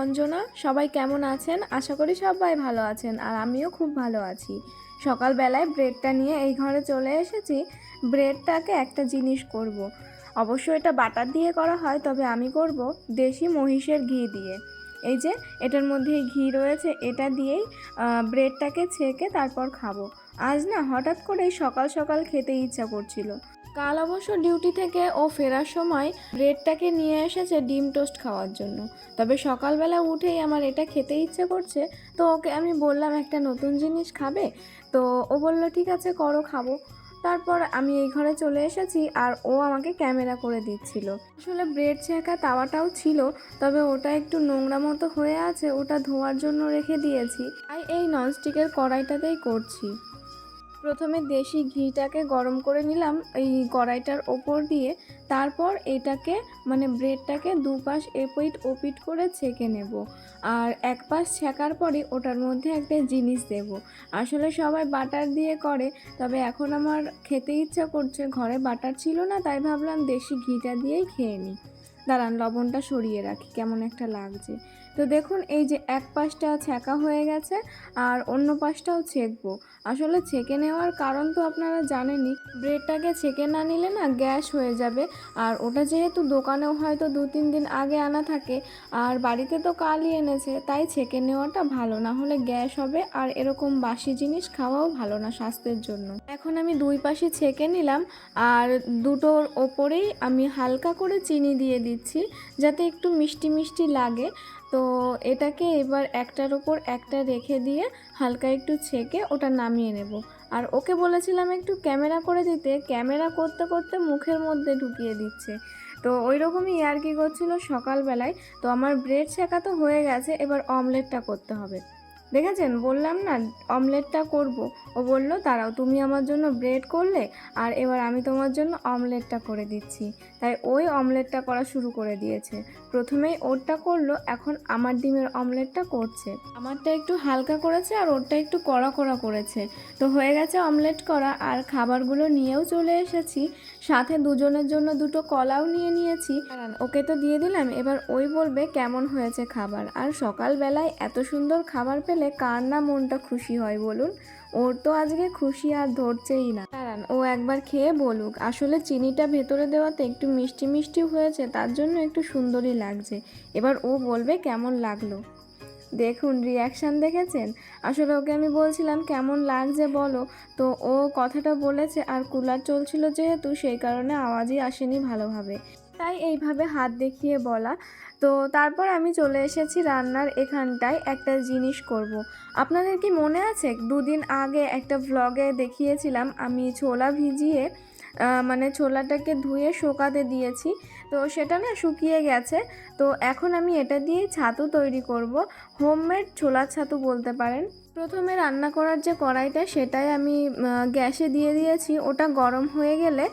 অঞ্জনা। সবাই কেমন আছেন? আশা করি সবাই ভালো আছেন, আর আমিও খুব ভালো আছি। সকালবেলায় ব্রেডটা নিয়ে এই ঘরে চলে এসেছি। ব্রেডটাকে একটা জিনিস করব। অবশ্য এটা বাটার দিয়ে করা হয়, তবে আমি করব দেশি মহিষের ঘি দিয়ে। এই যে এটার মধ্যে ঘি রয়েছে, এটা দিয়েই ব্রেডটাকে ছেঁকে তারপর খাবো। আজ না হঠাৎ করেই সকাল সকাল খেতে ইচ্ছা করছিল। কাল অবশ্য ডিউটি থেকে ও ফেরার সময় ব্রেডটাকে নিয়ে এসেছে ডিম টোস্ট খাওয়ার জন্য। তবে সকালবেলা উঠেই আমার এটা খেতে ইচ্ছে করছে, তো ওকে আমি বললাম একটা নতুন জিনিস খাবে। তো ও বলল ঠিক আছে করো, খাবো। তারপর আমি এই ঘরে চলে এসেছি আর ও আমাকে ক্যামেরা করে দিচ্ছিল। আসলে ব্রেড ছেঁকা তাওয়াটাও ছিল, তবে ওটা একটু নোংরা মতো হয়ে আছে, ওটা ধোয়ার জন্য রেখে দিয়েছি। তাই এই ননস্টিকের কড়াইটাতেই করছি। প্রথমে দেশি ঘিটাকে গরম করে নিলাম এই কড়াইটার ওপর দিয়ে। তারপর এটাকে ব্রেডটাকে দুপাশ এপিট ওপিট করে ছেঁকে নেব। আর এক পাশ ছেঁকার পরে ওটার মধ্যে একটা জিনিস দেব। আসলে সবাই বাটার দিয়ে করে, তবে এখন আমার খেতে ইচ্ছা করছে, ঘরে বাটার ছিল না, তাই ভাবলাম দেশি ঘিটা দিয়েই খেয়ে নিই। দাঁড়ান, লবণটা সরিয়ে রাখি, কেমন একটা লাগছে। তো দেখুন, এই যে এক পাশটা ছেঁকা হয়ে গেছে আর অন্য পাশটাও ছেঁকবো। আসলে ছেঁকে নেওয়ার কারণ তো আপনারা জানেনই, ব্রেডটাকে ছেঁকে না নিলে না গ্যাস হয়ে যাবে। আর ওটা যেহেতু দোকানেও হয়তো 2-3 দিন আগে আনা থাকে, আর বাড়িতে তো কালই এনেছে, তাই ছেঁকে নেওয়াটা ভালো, না হলে গ্যাস হবে, আর এরকম বাসি জিনিস খাওয়াও ভালো না স্বাস্থ্যের জন্য। এখন আমি দুই পাশে ছেঁকে নিলাম, আর দুটোর ওপরেই আমি হালকা করে চিনি দিয়ে দিচ্ছি, যাতে একটু মিষ্টি মিষ্টি লাগে। তো এটাকে এবার একটার ওপর একটা রেখে দিয়ে হালকা একটু ছেঁকে ওটা নামিয়ে নেব। আর ওকে বলেছিলাম একটু ক্যামেরা করে দিতে, ক্যামেরা করতে করতে মুখের মধ্যে ঢুকিয়ে দিচ্ছে। তো ওই রকমই ইয়ার্কি করছিল সকালবেলায়। তো আমার ব্রেড ছেঁকা তো হয়ে গেছে, এবার অমলেটটা করতে হবে। দেখেছেন, বললাম না অমলেটটা করব। ও বলল দাঁড়াও, তুমি আমার জন্য ব্রেড করলে, আর এবার আমি তোমার জন্য অমলেটটা করে দিচ্ছি। তাই ওই অমলেটটা করা শুরু করে দিয়েছে। প্রথমেই ওরটা করলো, এখন আমার ডিমের অমলেটটা করছে। আমারটা একটু হালকা করেছে আর ওরটা একটু কড়া কড়া করেছে। তো হয়ে গেছে অমলেট করা, আর খাবারগুলো নিয়েও চলে এসেছি। সাথে দুজনের জন্য দুটো কলাও নিয়ে নিয়েছি। ওকে তো দিয়ে দিলাম, এবার ওই বলবে কেমন হয়েছে খাবার। আর সকালবেলায় এত সুন্দর খাবার পেলে কার না মনটা খুশি হয় বলুন। ওর তো আজকে খুশি আর ধরছেই না। দাঁড়ান, ও একবার খেয়ে বলুক। আসলে চিনিটা ভেতরে দেওয়াতে একটু মিষ্টি মিষ্টি হয়েছে, তার জন্য একটু সুন্দরই লাগছে। এবার ও বলবে কেমন লাগলো। দেখুন রিয়াকশান দেখেছেন। আসলে ওকে আমি বলছিলাম কেমন লাগছে বলো, তো ও কথাটা বলেছে, আর কুলার চলছিল যেহেতু সেই কারণে আওয়াজই আসেনি ভালোভাবে, তাই এইভাবে হাত দেখিয়ে বলা। তো তারপর আমি চলে এসেছি রান্নার এখানটায়, একটা জিনিস করব। আপনাদের কি মনে আছে 2 দিন আগে একটা ভ্লগে দেখিয়েছিলাম আমি ছোলা ভিজিয়ে ছোলাটাকে ধুয়ে শুকাতে দিয়েছি। তো সেটা না শুকিয়ে গেছে। তো এখন আমি এটা দিয়ে ছাতু তৈরি করব, হোমমেড ছোলার ছাতু বলতে পারেন। প্রথমে রান্না করার যে কড়াইটা সেটাই আমি গ্যাসে দিয়ে দিয়েছি। ওটা গরম হয়ে গেলে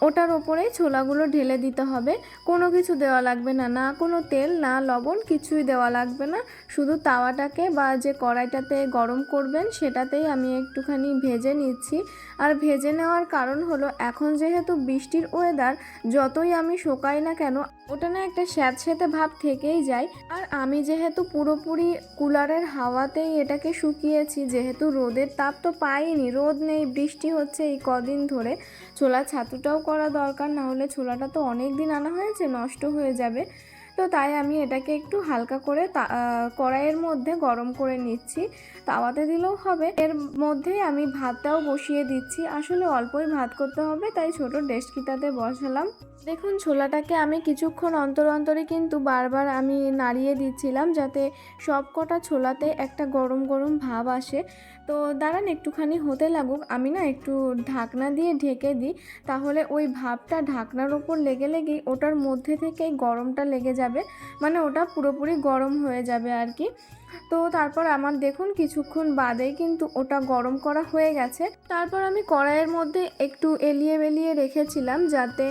ওটার ওপরেই ছোলাগুলো ঢেলে দিতে হবে। কোনো কিছু দেওয়া লাগবে না, না কোনো তেল না লবণ, কিছুই দেওয়া লাগবে না। শুধু তাওয়াটাকে বা যে কড়াইটাতে গরম করবেন সেটাতেই আমি একটুখানি ভেজে নিচ্ছি। আর ভেজে নেওয়ার কারণ হলো, এখন যেহেতু বৃষ্টির ওয়েদার, যতই আমি শুকাই না কেন ওটা না একটা স্যাঁতস্যাঁতে ভাব থেকেই যায়। আর আমি যেহেতু পুরোপুরি কুলারের হাওয়াতেই এটাকে শুকিয়েছি, যেহেতু রোদের তাপ তো পাইনি, রোদ নেই, বৃষ্টি হচ্ছে এই কদিন ধরে, ছোলা ছাতুটাও করা দরকার, না হলে ছোলাটা তো অনেক দিন আনা হয়েছে, নষ্ট হয়ে যাবে। তো তাই আমি এটাকে একটু হালকা করে কড়াইয়ের মধ্যে গরম করে নিচ্ছি। তাওয়াতে দিলেও হবে, এর মধ্যেই আমি ভাতটাও বসিয়ে দিচ্ছি। আসলে অল্পই ভাত করতে হবে, তাই ছোট ডেচকিটাতে বসালাম। দেখুন ছোলাটাকে আমি কিছুক্ষণ অন্তর অন্তরই কিন্তু বারবার আমি নাড়িয়ে দিচ্ছিলাম, যাতে সব কটা ছোলাতে একটা গরম গরম ভাব আসে। তো দাঁড়ান একটুখানি হতে লাগুক, আমি না একটু ঢাকনা দিয়ে ঢেকে দিই, তাহলে ওই ভাবটা ঢাকনার ওপর লেগে লেগেই ওটার মধ্যে থেকেই গরমটা লেগে যাবে, ওটা পুরোপুরি গরম হয়ে যাবে আর কি। তো তারপর আমার দেখুন কিছুক্ষণ বাদেই কিন্তু ওটা গরম করা হয়ে গেছে। তারপর আমি কড়াইয়ের মধ্যে একটু এলিয়ে বেলিয়ে রেখেছিলাম, যাতে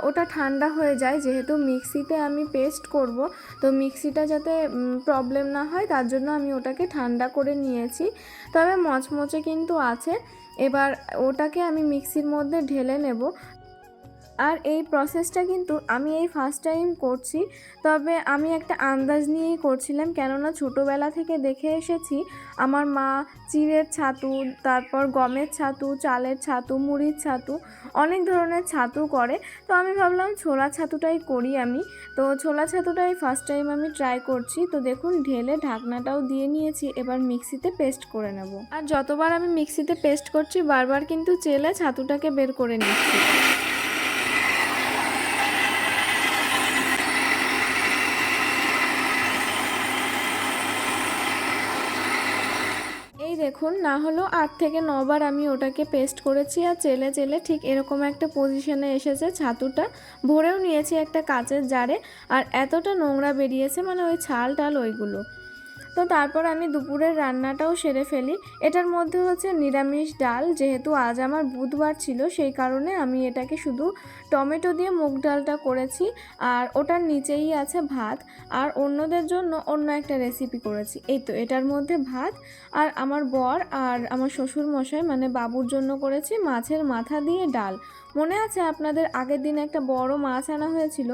ওটা ঠান্ডা হয়ে যায়, যেহেতু মিক্সিতে আমি পেস্ট করব, তো মিক্সিটা যাতে প্রবলেম না হয় তার জন্য আমি ওটাকে ঠান্ডা করে নিয়েছি। তবে মচমচে কিন্তু আছে। এবার ওটাকে আমি মিক্সির মধ্যে ঢেলে নেব। আর এই প্রসেসটা কিন্তু আমি এই ফার্স্ট টাইম করছি, তবে আমি একটা আন্দাজ নিয়েই করছিলাম, কেননা ছোটোবেলা থেকে দেখে এসেছি আমার মা চিড়ের ছাতু, তারপর গমের ছাতু, চালের ছাতু, মুড়ির ছাতু, অনেক ধরনের ছাতু করে। তো আমি ভাবলাম ছোলা ছাতুটাই করি আমি। তো ছোলা ছাতুটাই ফার্স্ট টাইম আমি ট্রাই করছি। তো দেখুন ঢেলে ঢাকনাটাও দিয়ে নিয়েছি, এবার মিক্সিতে পেস্ট করে নেব। আর যতবার আমি মিক্সিতে পেস্ট করছি বারবার কিন্তু চেলে ছাতুটাকে বের করে নিচ্ছি। এই দেখুন না হলো 8 থেকে 9 বার আমি ওটাকে পেস্ট করেছি, আর চেলে চেলে ঠিক এরকম একটা পজিশনে এসেছে ছাতুটা। ভরেও নিয়েছি একটা কাচের জারে, আর এতটা নোংরা বেরিয়েছে, মানে ওই ছাল টাল ওইগুলো। তো তারপর আমি দুপুরের রান্নাটাও সেরে ফেলি। এটার মধ্যে হচ্ছে নিরামিষ ডাল, যেহেতু আজ আমার বুধবার ছিল সেই কারণে আমি এটাকে শুধু টমেটো দিয়ে মুগ ডালটা করেছি, আর ওটার নিচেই আছে ভাত। আর অন্যদের জন্য অন্য একটা রেসিপি করেছি। এই তো এটার মধ্যে ভাত, আর আমার বর আর আমার শ্বশুর মশাই মানে বাবুর জন্য করেছি মাছের মাথা দিয়ে ডাল। মনে আছে আপনাদের আগের দিন একটা বড় মাছ আনা হয়েছিল,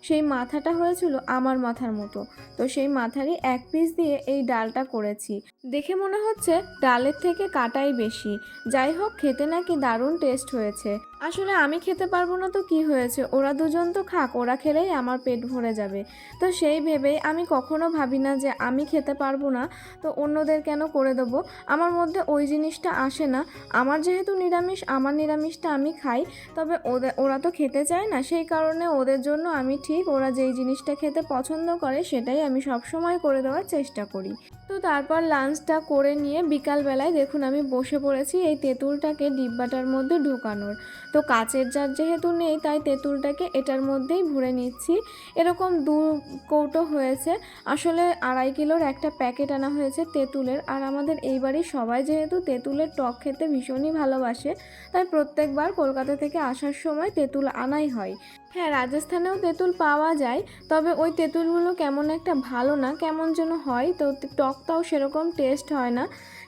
সেই মাথাটা হয়েছিল আমার মাথার মতো। তো সেই মাথারই এক পিস দিয়ে এই ডালটা করেছি। দেখে মনে হচ্ছে ডালের থেকে কাটাই বেশি। যাই হোক, খেতে নাকি দারুণ টেস্ট হয়েছে। আসলে আমি খেতে পারবো না তো কি হয়েছে, ওরা দুজন তো খাক, ওরা খেলেই আমার পেট ভরে যাবে। তো সেই ভেবেই আমি কখনো ভাবি না যে আমি খেতে পারবো না তো অন্যদের কেন করে দেবো। আমার মধ্যে ওই জিনিসটা আসে না। আমার যেহেতু নিরামিষ, আমার নিরামিষটা আমি খাই, তবে ওরা তো খেতে চায় না, সেই কারণে ওদের জন্য আমি ঠিক ওরা যেই জিনিসটা খেতে পছন্দ করে সেটাই আমি সবসময় করে দেওয়ার চেষ্টা করি। তো তারপর লাঞ্চটা করে নিয়ে বিকালবেলায় দেখুন আমি বসে পড়েছি এই তেঁতুলটাকে ডিব্বাটার মধ্যে ঢোকানোর। তো কাচের জার যেহেতু নেই তাই তেঁতুলটাকে এটার মধ্যেই ভরে নিচ্ছি। এরকম 2 কৌটো হয়েছে, আসলে 2.5 কিলোর একটা প্যাকেট আনা হয়েছে তেঁতুলের। আর আমাদের এই বাড়ির সবাই যেহেতু তেঁতুলের টক খেতে ভীষণই ভালোবাসে, তাই প্রত্যেকবার কলকাতা থেকে আসার সময় তেঁতুল আনাই হয়। হ্যাঁ, রাজস্থানেও তেঁতুল পাওয়া যায়, তবে ওই তেঁতুলগুলো কেমন একটা ভালো না, কেমন যেন হয়, তো টকটাও সেরকম টেস্ট হয় না।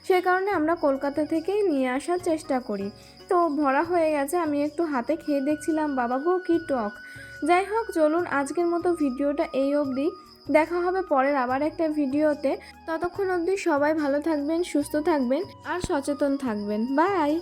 সেই কারণে আমরা কলকাতা থেকেই নিয়ে আসার চেষ্টা করি। তো ভরা হয়ে গেছে, আমি একটু হাতে খেয়ে দেখছিলাম, বাবা গো কী টক। যাই হোক, চলুন আজকের মতো ভিডিওটা এই অবধি। দেখা হবে পরের আবার একটা ভিডিওতে। ততক্ষণ অবধি সবাই ভালো থাকবেন, সুস্থ থাকবেন আর সচেতন থাকবেন। বাই।